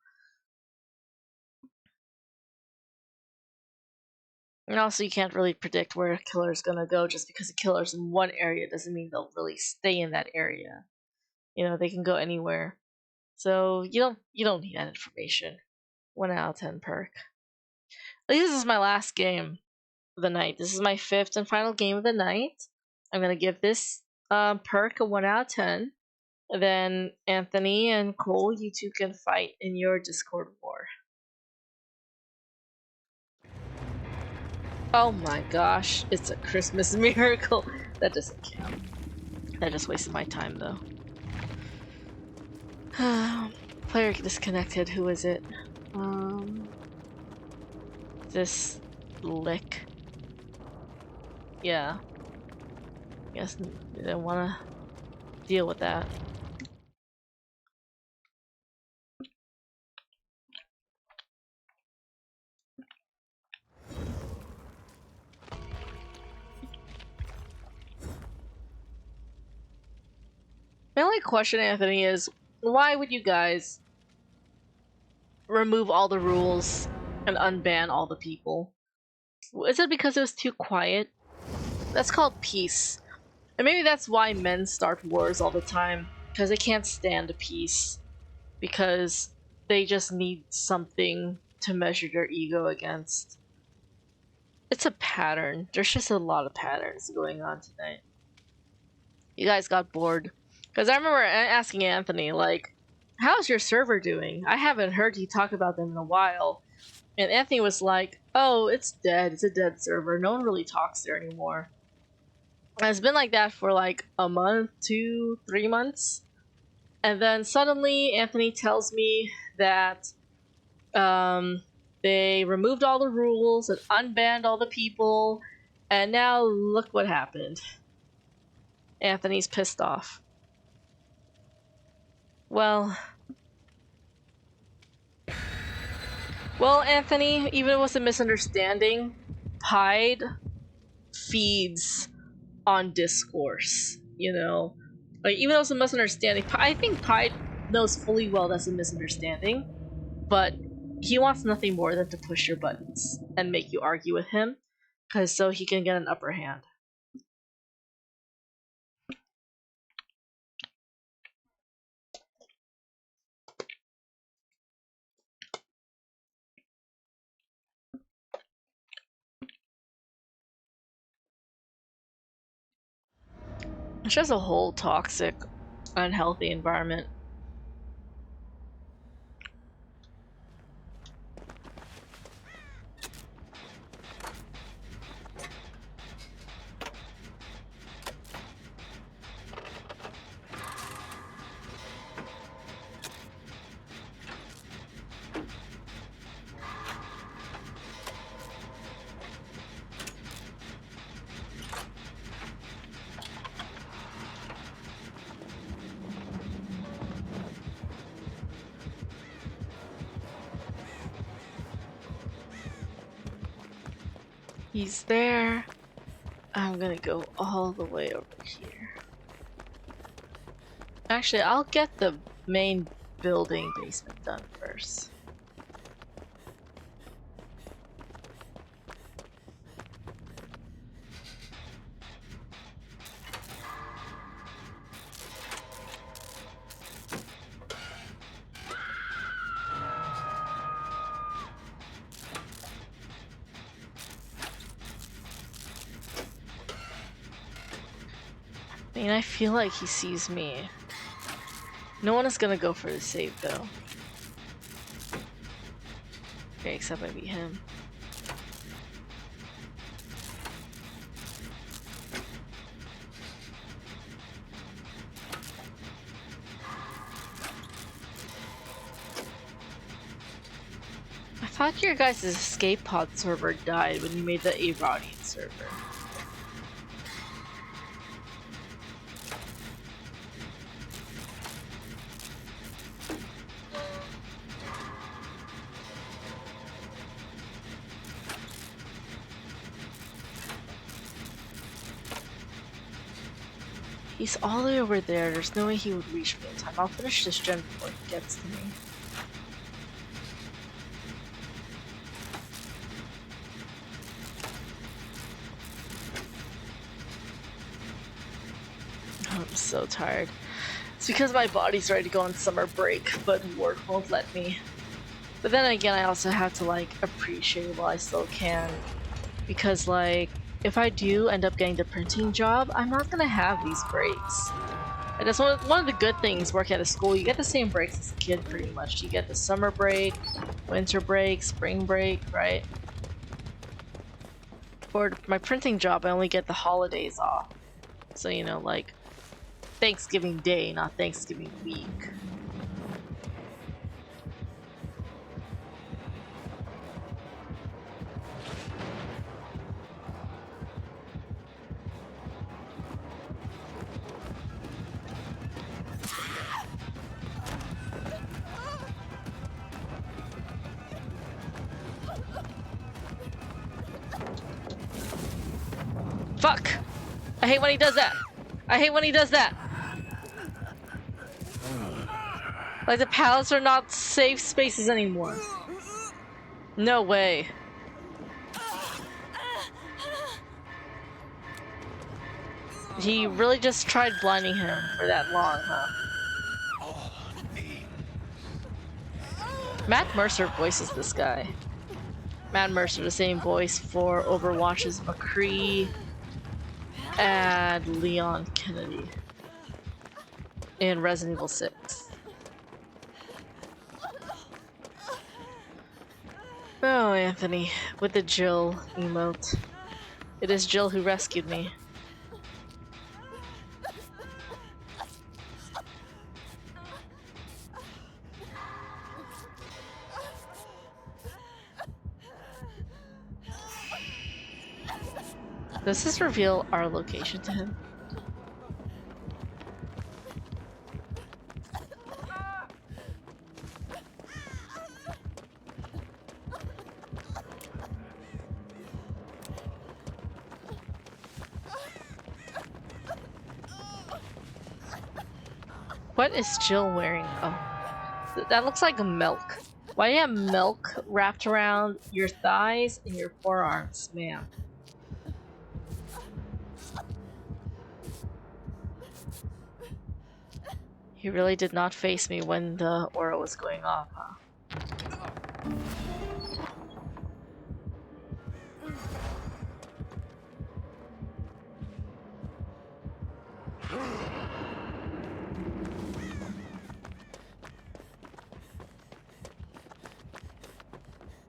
And also, you can't really predict where a killer is gonna go. Just because a killer's in one area doesn't mean they'll really stay in that area. You know, they can go anywhere. So you don't need that information. 1 out of 10 perk. At least this is my last game of the night. This is my 5th and final game of the night. I'm gonna give this perk a 1 out of 10. Then Anthony and Cole, you two can fight in your Discord war. Oh my gosh, it's a Christmas miracle. That doesn't count. That just wasted my time though. Player disconnected. Who is it? This lick. Yeah. Guess they don't want to deal with that. My only question, Anthony, is why would you guys remove all the rules and unban all the people? Is it because it was too quiet? That's called peace. And maybe that's why men start wars all the time, because they can't stand peace. Because they just need something to measure their ego against. It's a pattern. There's just a lot of patterns going on tonight. You guys got bored. Because I remember asking Anthony, like, how's your server doing? I haven't heard you talk about them in a while. And Anthony was like, oh, it's dead. It's a dead server. No one really talks there anymore. And it's been like that for like a month, 2, 3 months. And then suddenly Anthony tells me that they removed all the rules and unbanned all the people. And now look what happened. Anthony's pissed off. Well, Anthony, even if it was a misunderstanding, Pied feeds on discourse, you know? Like, even though it's a misunderstanding, I think Pied knows fully well that's a misunderstanding, but he wants nothing more than to push your buttons and make you argue with him, because so he can get an upper hand. It's just a whole toxic, unhealthy environment. He's there. I'm gonna go all the way over here. Actually, I'll get the main building basement done first. I mean, I feel like he sees me. No one is gonna go for the save though. Okay, except maybe him. I thought your guys' escape pod server died when you made the VOD server. He's all the way over there. There's no way he would reach me in time. I'll finish this gen before he gets to me. I'm so tired. It's because my body's ready to go on summer break, but work won't let me. But then again, I also have to like appreciate it while I still can. Because like, if I do end up getting the printing job, I'm not gonna have these breaks. And that's one of the good things working at a school. You get the same breaks as a kid pretty much. You get the summer break, winter break, spring break, right? For my printing job, I only get the holidays off. So, you know, like Thanksgiving Day, not Thanksgiving week. Fuck! I hate when he does that! I hate when he does that! Like, the pallets are not safe spaces anymore. No way. He really just tried blinding him for that long, huh? Matt Mercer voices this guy. Matt Mercer, the same voice for Overwatch's McCree and Leon Kennedy in Resident Evil 6. Oh, Anthony, with the Jill emote. It is Jill who rescued me. Does this reveal our location to him? What is Jill wearing? Oh, that looks like milk. Why do you have milk wrapped around your thighs and your forearms, ma'am? He really did not face me when the aura was going off, huh?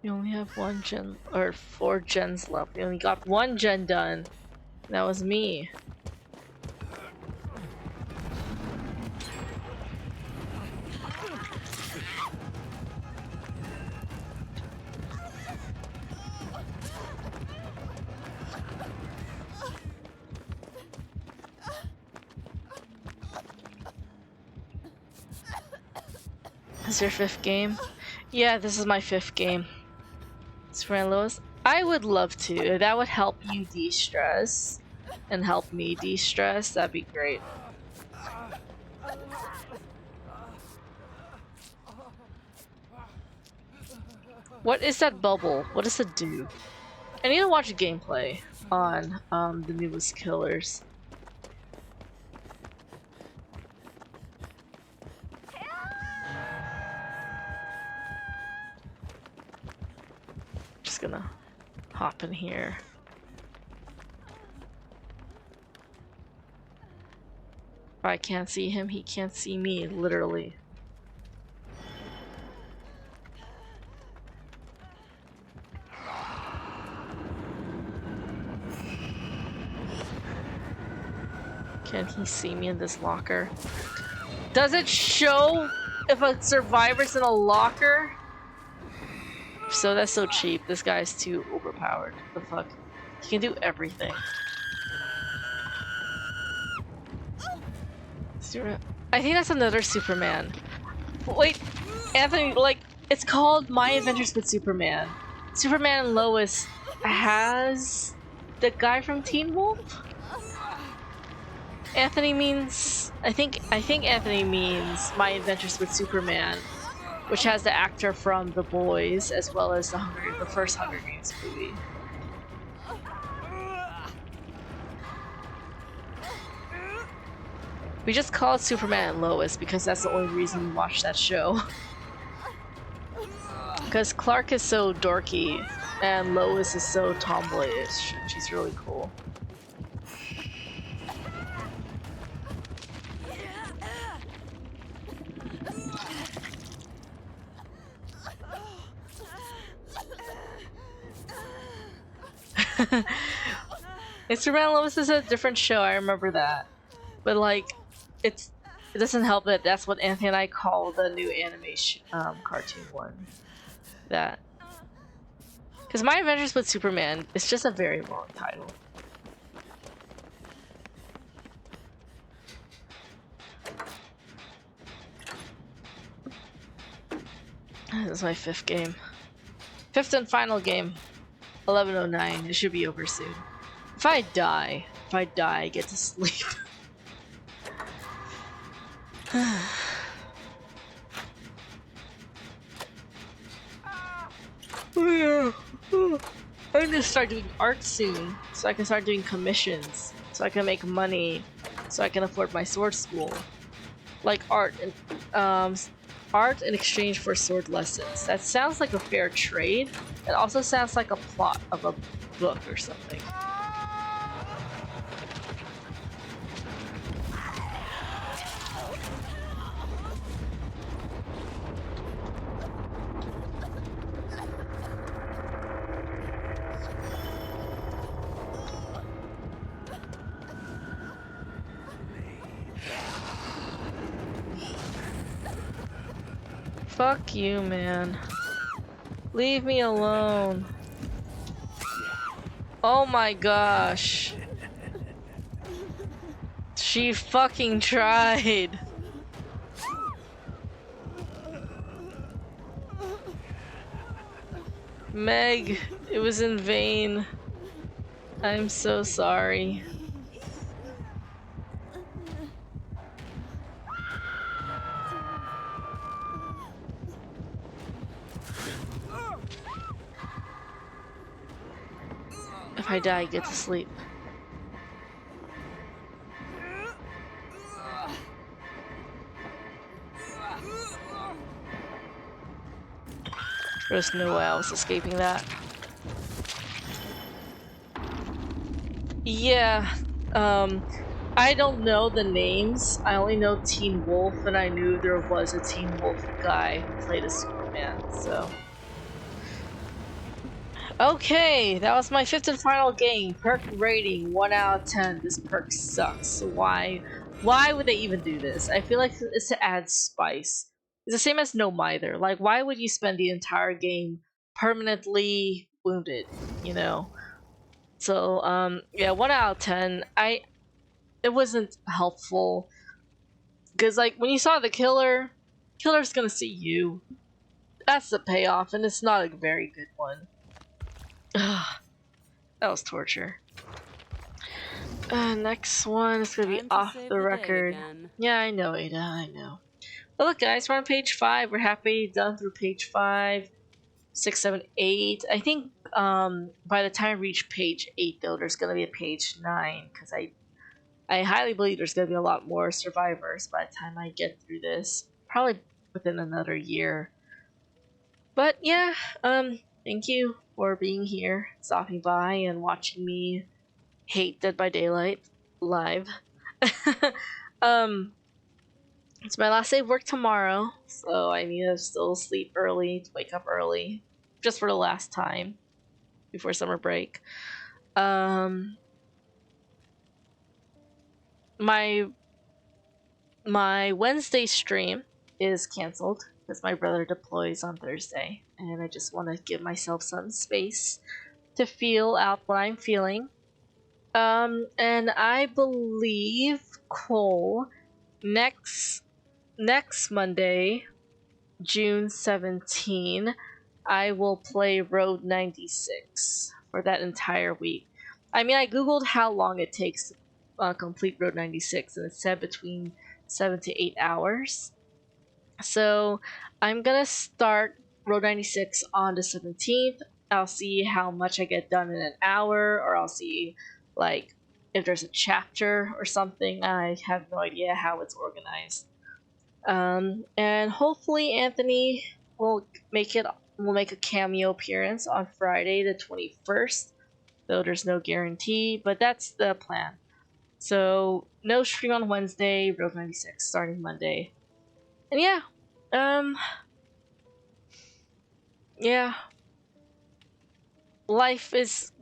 You only have 1 gen, or 4 gens left. We only got 1 gen done. That was me. Is your 5th game? Yeah, this is my 5th game. Superman Lois? I would love to. That would help you de-stress and help me de-stress. That'd be great. What is that bubble? What does it do? I need to watch a gameplay on the newest killers. Just gonna hop in here. If I can't see him, he can't see me, literally. Can he see me in this locker? Does it show if a survivor's in a locker? So that's so cheap. This guy's too overpowered. The fuck? He can do everything. I think that's another Superman. Wait, Anthony, like, it's called My Adventures with Superman. Superman and Lois has the guy from Teen Wolf? Anthony means... I think Anthony means My Adventures with Superman, which has the actor from The Boys, as well as the first Hunger Games movie. We just call it Superman and Lois because that's the only reason we watch that show. Because Clark is so dorky, and Lois is so tomboyish. She's really cool. Superman and Lois is a different show, I remember that. But like, it doesn't help that that's what Anthony and I call the new animation cartoon one. That. Because My Adventures with Superman is just a very long title. This is my 5th game. 5th and final game. 11:09. It should be over soon. If I die, I get to sleep. I need to start doing art soon, so I can start doing commissions, so I can make money, so I can afford my sword school. Like art in exchange for sword lessons. That sounds like a fair trade. It also sounds like a plot of a book or something. Fuck you, man. Leave me alone. Oh my gosh. She fucking tried. Meg, it was in vain. I'm so sorry. If I die, get to sleep. There's no way I was escaping that. Yeah, I don't know the names. I only know Teen Wolf, and I knew there was a Teen Wolf guy who played as Superman, so. Okay, that was my fifth and final game. Perk rating 1 out of 10. This perk sucks. Why would they even do this? I feel like it's to add spice. It's the same as no mither. Like, why would you spend the entire game permanently wounded, you know? So, yeah, 1 out of 10. It wasn't helpful. Because, like, when you saw the killer's gonna see you. That's the payoff, and it's not a very good one. Ugh, that was torture. Next one is gonna be off the record. Yeah, I know, Ada, I know. But look, guys, we're on page 5. We're happy done through page 5, 6, 7, 8. I think by the time I reach page 8, though, there's gonna be a page 9, because I highly believe there's gonna be a lot more survivors by the time I get through this. Probably within another year. But yeah, thank you for being here, stopping by, and watching me hate Dead by Daylight live. It's my last day of work tomorrow, so I need to still sleep early to wake up early, just for the last time before summer break. My Wednesday stream is canceled because my brother deploys on Thursday, and I just want to give myself some space to feel out what I'm feeling. And I believe Cole next Monday, June 17, I will play Road 96 for that entire week. I mean, I googled how long it takes to complete Road 96, and it said between 7 to 8 hours. So I'm gonna start Road 96 on the 17th. I'll see how much I get done in an hour, or I'll see like if there's a chapter or something. I have no idea how it's organized. And hopefully Anthony will make a cameo appearance on Friday the 21st, though there's no guarantee, but that's the plan. So no stream on Wednesday, Road 96 starting Monday. And yeah, life is,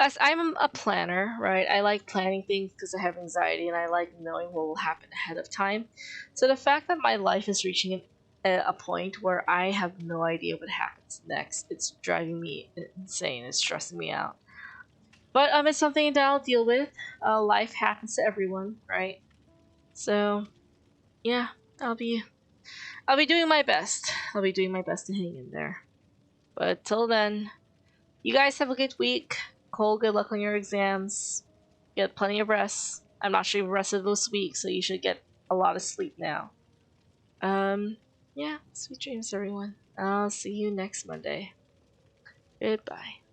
as I'm a planner, right? I like planning things because I have anxiety, and I like knowing what will happen ahead of time. So the fact that my life is reaching a point where I have no idea what happens next, it's driving me insane. It's stressing me out. But it's something that I'll deal with. Life happens to everyone, right? So yeah, I'll be doing my best. I'll be doing my best to hang in there. But till then, you guys have a good week. Cole, good luck on your exams. Get plenty of rest. I'm not sure you've rested this week, so you should get a lot of sleep now. Yeah, sweet dreams, everyone. I'll see you next Monday. Goodbye.